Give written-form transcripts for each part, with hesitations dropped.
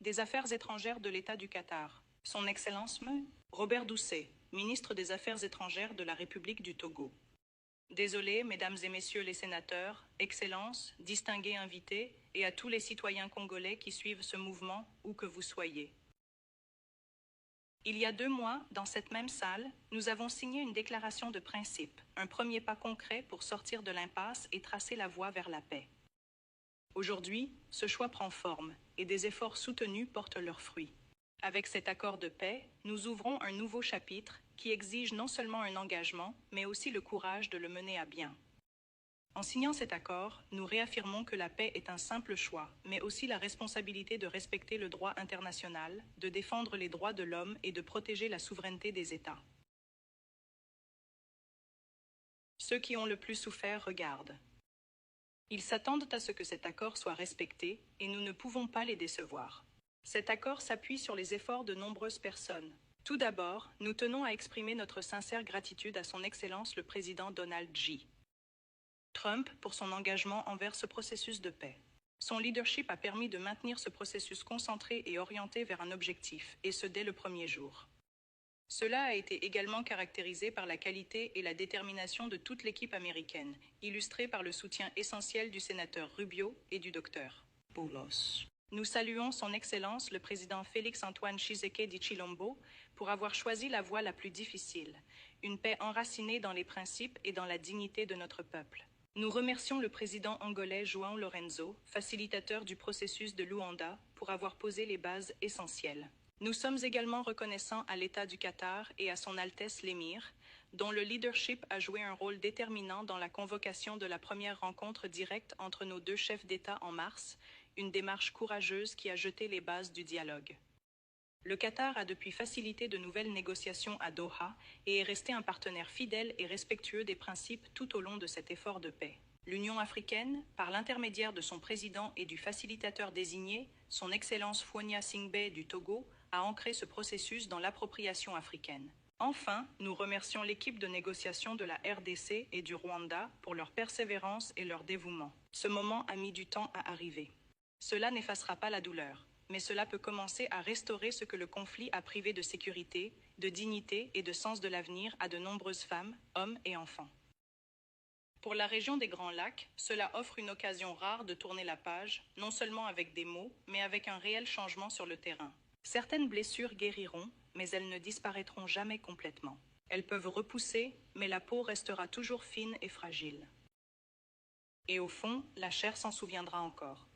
des Affaires étrangères de l'État du Qatar. Son Excellence M. Robert Doucet, ministre des Affaires étrangères de la République du Togo. Désolé, Mesdames et Messieurs les sénateurs, Excellences, distingués invités, et à tous les citoyens congolais qui suivent ce mouvement, où que vous soyez. Il y a 2 mois, dans cette même salle, nous avons signé une déclaration de principe, un premier pas concret pour sortir de l'impasse et tracer la voie vers la paix. Aujourd'hui, ce choix prend forme et des efforts soutenus portent leurs fruits. Avec cet accord de paix, nous ouvrons un nouveau chapitre qui exige non seulement un engagement, mais aussi le courage de le mener à bien. En signant cet accord, nous réaffirmons que la paix est un simple choix, mais aussi la responsabilité de respecter le droit international, de défendre les droits de l'homme et de protéger la souveraineté des États. Ceux qui ont le plus souffert regardent. Ils s'attendent à ce que cet accord soit respecté et nous ne pouvons pas les décevoir. Cet accord s'appuie sur les efforts de nombreuses personnes. Tout d'abord, nous tenons à exprimer notre sincère gratitude à son Excellence le président Donald J. Trump pour son engagement envers ce processus de paix. Son leadership a permis de maintenir ce processus concentré et orienté vers un objectif, et ce dès le premier jour. Cela a été également caractérisé par la qualité et la détermination de toute l'équipe américaine, illustrée par le soutien essentiel du sénateur Rubio et du Dr. Boulos. Nous saluons son Excellence le président Félix-Antoine Tshisekedi Tshilombo pour avoir choisi la voie la plus difficile, une paix enracinée dans les principes et dans la dignité de notre peuple. Nous remercions le président angolais João Lorenzo, facilitateur du processus de Luanda, pour avoir posé les bases essentielles. Nous sommes également reconnaissants à l'État du Qatar et à son Altesse l'Émir, dont le leadership a joué un rôle déterminant dans la convocation de la première rencontre directe entre nos 2 chefs d'État en mars, une démarche courageuse qui a jeté les bases du dialogue. Le Qatar a depuis facilité de nouvelles négociations à Doha et est resté un partenaire fidèle et respectueux des principes tout au long de cet effort de paix. L'Union africaine, par l'intermédiaire de son président et du facilitateur désigné, son Excellence Phonia Singbe du Togo, a ancré ce processus dans l'appropriation africaine. Enfin, nous remercions l'équipe de négociation de la RDC et du Rwanda pour leur persévérance et leur dévouement. Ce moment a mis du temps à arriver. Cela n'effacera pas la douleur, mais cela peut commencer à restaurer ce que le conflit a privé de sécurité, de dignité et de sens de l'avenir à de nombreuses femmes, hommes et enfants. Pour la région des Grands Lacs, cela offre une occasion rare de tourner la page, non seulement avec des mots, mais avec un réel changement sur le terrain. Certaines blessures guériront, mais elles ne disparaîtront jamais complètement. Elles peuvent repousser, mais la peau restera toujours fine et fragile. Et au fond, la chair s'en souviendra encore.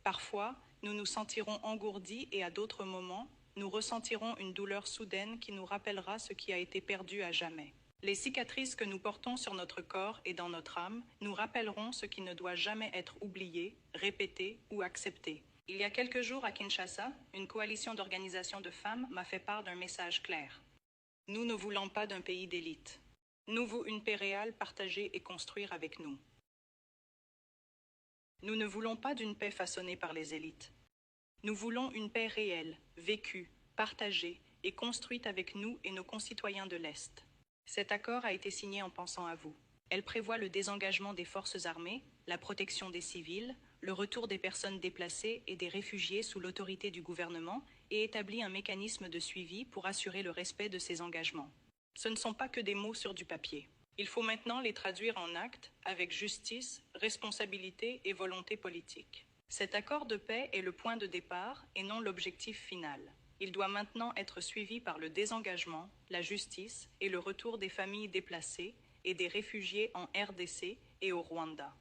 Parfois, nous nous sentirons engourdis et à d'autres moments, nous ressentirons une douleur soudaine qui nous rappellera ce qui a été perdu à jamais. Les cicatrices que nous portons sur notre corps et dans notre âme nous rappelleront ce qui ne doit jamais être oublié, répété ou accepté. Il y a quelques jours à Kinshasa, une coalition d'organisations de femmes m'a fait part d'un message clair. Nous ne voulons pas d'un pays d'élite. Nous voulons une paix réelle partagée et construire avec nous. Nous ne voulons pas d'une paix façonnée par les élites. Nous voulons une paix réelle, vécue, partagée et construite avec nous et nos concitoyens de l'Est. Cet accord a été signé en pensant à vous. Elle prévoit le désengagement des forces armées, la protection des civils, le retour des personnes déplacées et des réfugiés sous l'autorité du gouvernement et établit un mécanisme de suivi pour assurer le respect de ces engagements. Ce ne sont pas que des mots sur du papier. Il faut maintenant les traduire en actes avec justice, responsabilité et volonté politique. Cet accord de paix est le point de départ et non l'objectif final. Il doit maintenant être suivi par le désengagement, la justice et le retour des familles déplacées et des réfugiés en RDC et au Rwanda.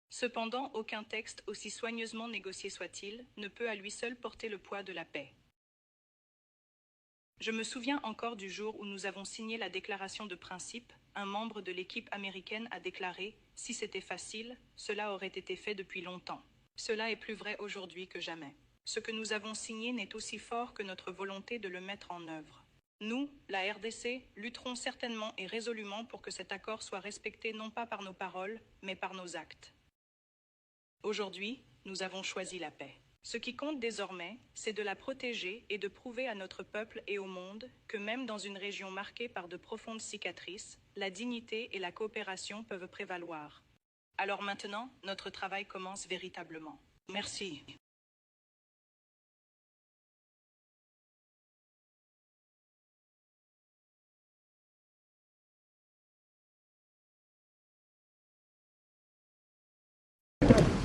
Cependant, aucun texte, aussi soigneusement négocié soit-il, ne peut à lui seul porter le poids de la paix. Je me souviens encore du jour où nous avons signé la déclaration de principe. Un membre de l'équipe américaine a déclaré « Si c'était facile, cela aurait été fait depuis longtemps ». Cela est plus vrai aujourd'hui que jamais. Ce que nous avons signé n'est aussi fort que notre volonté de le mettre en œuvre. Nous, la RDC, lutterons certainement et résolument pour que cet accord soit respecté non pas par nos paroles, mais par nos actes. Aujourd'hui, nous avons choisi la paix. Ce qui compte désormais, c'est de la protéger et de prouver à notre peuple et au monde que même dans une région marquée par de profondes cicatrices, la dignité et la coopération peuvent prévaloir. Alors maintenant, notre travail commence véritablement. Merci.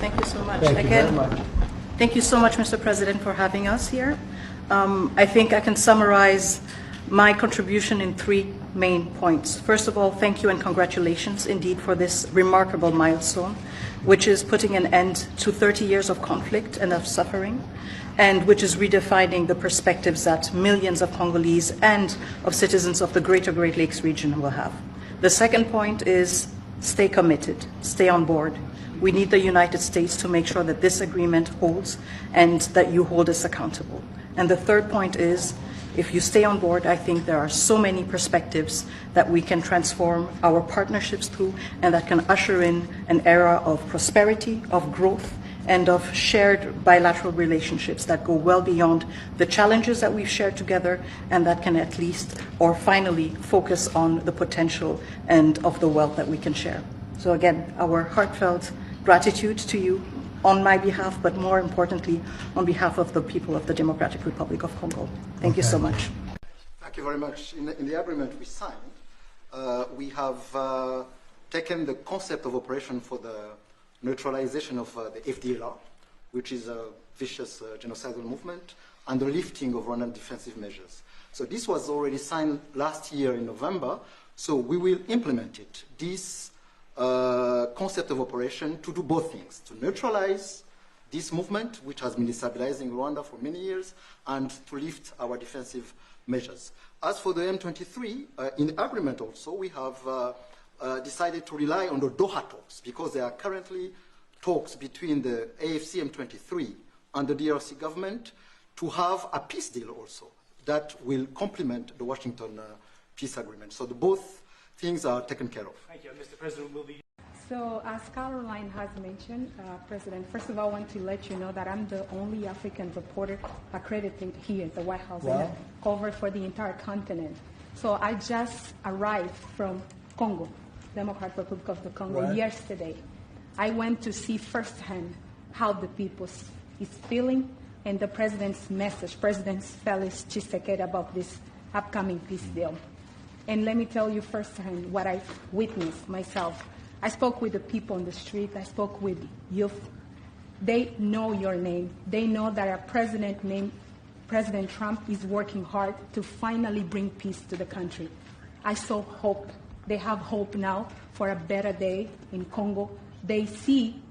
Thank you so much. Thank you very much. Thank you so much, Mr. President, for having us here. I think I can summarize my contribution in 3 main points. First of all, thank you and congratulations indeed for this remarkable milestone, which is putting an end to 30 years of conflict and of suffering, and which is redefining the perspectives that millions of Congolese and of citizens of the greater Great Lakes region will have. The second point is stay committed, stay on board. We need the United States to make sure that this agreement holds and that you hold us accountable. And the third point is, if you stay on board, I think there are so many perspectives that we can transform our partnerships through and that can usher in an era of prosperity, of growth, and of shared bilateral relationships that go well beyond the challenges that we've shared together and that can at least or finally focus on the potential and of the wealth that we can share. So again, our heartfelt gratitude to you on my behalf, but more importantly, on behalf of the people of the Democratic Republic of Congo. Thank you so much. Thank you very much. In the agreement we signed, we have taken the concept of operation for the neutralization of the FDLR, which is a vicious genocidal movement, and the lifting of Rwandan defensive measures. So this was already signed last year in November, so we will implement it. This concept of operation to do both things, to neutralize this movement, which has been destabilizing Rwanda for many years, and to lift our defensive measures. As for the M23, in the agreement also, we have decided to rely on the Doha talks, because there are currently talks between the AFC M23 and the DRC government to have a peace deal also that will complement the Washington peace agreement. So both things are taken care of. Thank you. Mr. President, will be... So as Caroline has mentioned, President, first of all, I want to let you know that I'm the only African reporter accredited here at the White House and covered for the entire continent. So I just arrived from Congo, Democratic Republic of the Congo, yesterday. I went to see firsthand how the people is feeling and the president's message, President Felix Tshisekedi, about this upcoming peace deal. And let me tell you firsthand what I witnessed myself. I spoke with the people on the street. I spoke with youth. They know your name. They know that our president named President Trump is working hard to finally bring peace to the country. I saw hope. They have hope now for a better day in Congo. They see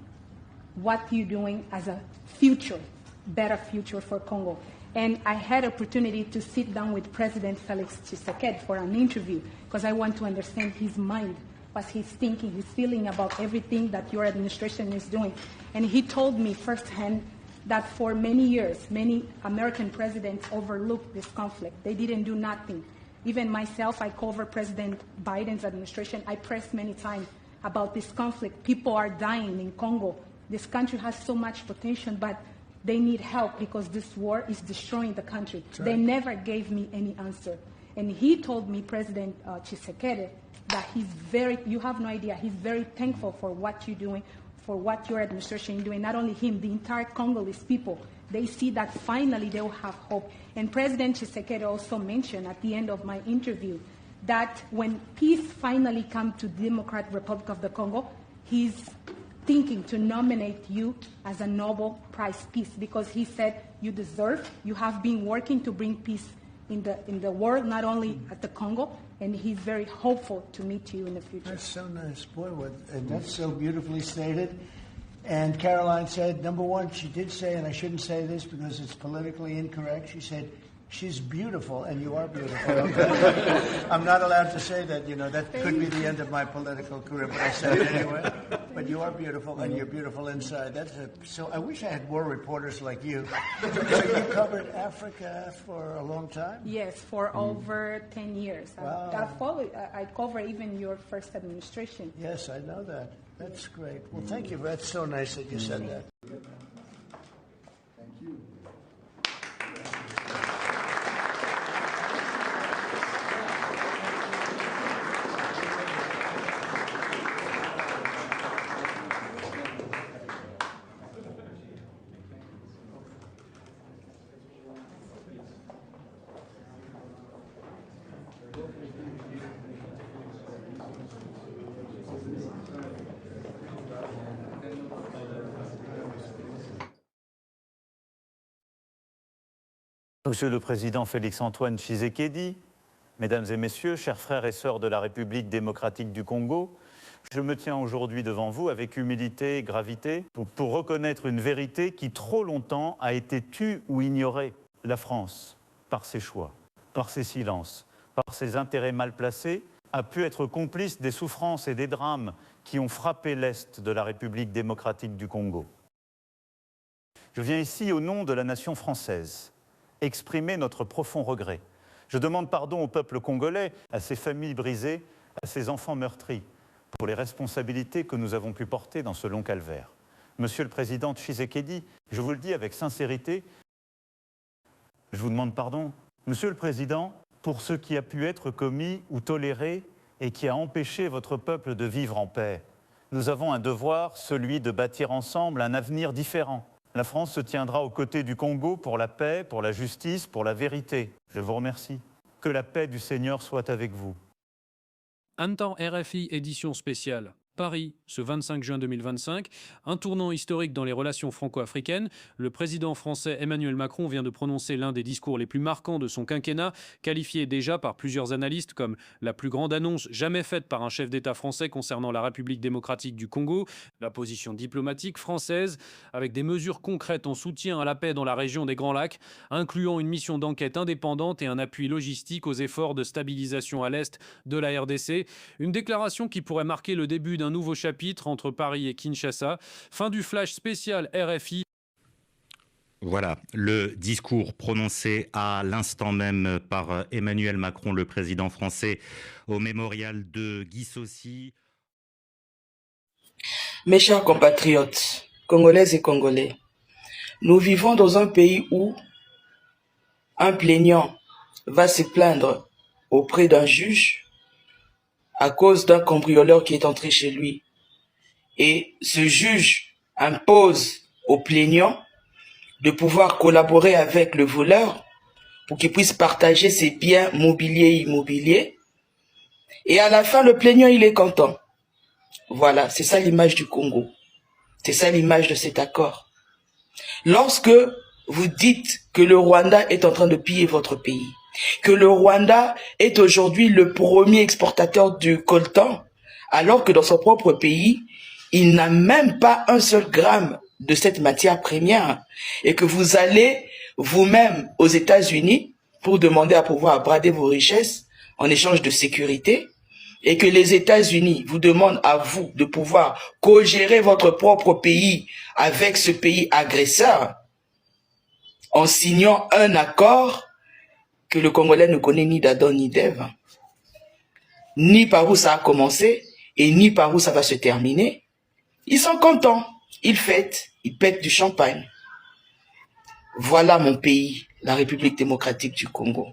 what you're doing as a future, better future for Congo. And I had opportunity to sit down with President Felix Tshisekedi for an interview because I want to understand his mind, what he's thinking, his feeling about everything that your administration is doing. And he told me firsthand that for many years, many American presidents overlooked this conflict. They didn't do nothing. Even myself, I covered President Biden's administration. I pressed many times about this conflict. People are dying in Congo. This country has so much potential, but they need help because this war is destroying the country. Right. They never gave me any answer. And he told me, President Tshisekedi, that you have no idea, he's very thankful for what you're doing, for what your administration is doing. Not only him, the entire Congolese people. They see that finally they will have hope. And President Tshisekedi also mentioned at the end of my interview that when peace finally comes to the Democratic Republic of the Congo, he's thinking to nominate you as a Nobel Prize Peace because he said you deserve, you have been working to bring peace in the world, not only at the Congo, and he's very hopeful to meet you in the future. That's so nice. Boy, and that's so beautifully stated. And Caroline said, number one, she did say, and I shouldn't say this because it's politically incorrect, she said, she's beautiful, and you are beautiful. I'm not allowed to say that, that could be the end of my political career, but I said it anyway. But you are beautiful, and you're beautiful inside. So I wish I had more reporters like you. So you covered Africa for a long time? Yes, for over 10 years. Wow. I cover even your first administration. Yes, I know that. That's great. Well, thank you. That's so nice that you said that. Thank you. Monsieur le Président Félix-Antoine Tshisekedi, Mesdames et Messieurs, chers frères et sœurs de la République démocratique du Congo, je me tiens aujourd'hui devant vous avec humilité et gravité pour reconnaître une vérité qui trop longtemps a été tue ou ignorée. La France, par ses choix, par ses silences, par ses intérêts mal placés, a pu être complice des souffrances et des drames qui ont frappé l'Est de la République démocratique du Congo. Je viens ici au nom de la nation française exprimer notre profond regret. Je demande pardon au peuple congolais, à ses familles brisées, à ses enfants meurtris, pour les responsabilités que nous avons pu porter dans ce long calvaire. Monsieur le Président Tshisekedi, je vous le dis avec sincérité, je vous demande pardon. Monsieur le Président, pour ce qui a pu être commis ou toléré et qui a empêché votre peuple de vivre en paix, nous avons un devoir, celui de bâtir ensemble un avenir différent. La France se tiendra aux côtés du Congo pour la paix, pour la justice, pour la vérité. Je vous remercie. Que la paix du Seigneur soit avec vous. En temps RFI édition spéciale. Paris, ce 25 juin 2025, un tournant historique dans les relations franco-africaines. Le président français Emmanuel Macron vient de prononcer l'un des discours les plus marquants de son quinquennat, qualifié déjà par plusieurs analystes comme la plus grande annonce jamais faite par un chef d'État français concernant la République démocratique du Congo, la position diplomatique française, avec des mesures concrètes en soutien à la paix dans la région des Grands Lacs, incluant une mission d'enquête indépendante et un appui logistique aux efforts de stabilisation à l'est de la RDC. Une déclaration qui pourrait marquer le début d'un nouveau chapitre entre Paris et Kinshasa. Fin du flash spécial RFI. Voilà, le discours prononcé à l'instant même par Emmanuel Macron, le président français, au mémorial de Guy Saucy. Mes chers compatriotes, Congolaises et Congolais, nous vivons dans un pays où un plaignant va se plaindre auprès d'un juge à cause d'un cambrioleur qui est entré chez lui. Et ce juge impose au plaignant de pouvoir collaborer avec le voleur pour qu'il puisse partager ses biens mobiliers et immobiliers. Et à la fin, le plaignant, il est content. Voilà, c'est ça l'image du Congo. C'est ça l'image de cet accord. Lorsque vous dites que le Rwanda est en train de piller votre pays, que le Rwanda est aujourd'hui le premier exportateur du coltan, alors que dans son propre pays, il n'a même pas un seul gramme de cette matière première, et que vous allez vous-même aux États-Unis pour demander à pouvoir brader vos richesses en échange de sécurité, et que les États-Unis vous demandent à vous de pouvoir co-gérer votre propre pays avec ce pays agresseur, en signant un accord que le Congolais ne connaît ni d'Adam ni d'Ève, ni par où ça a commencé et ni par où ça va se terminer. Ils sont contents, ils fêtent, ils pètent du champagne. Voilà mon pays, la République démocratique du Congo.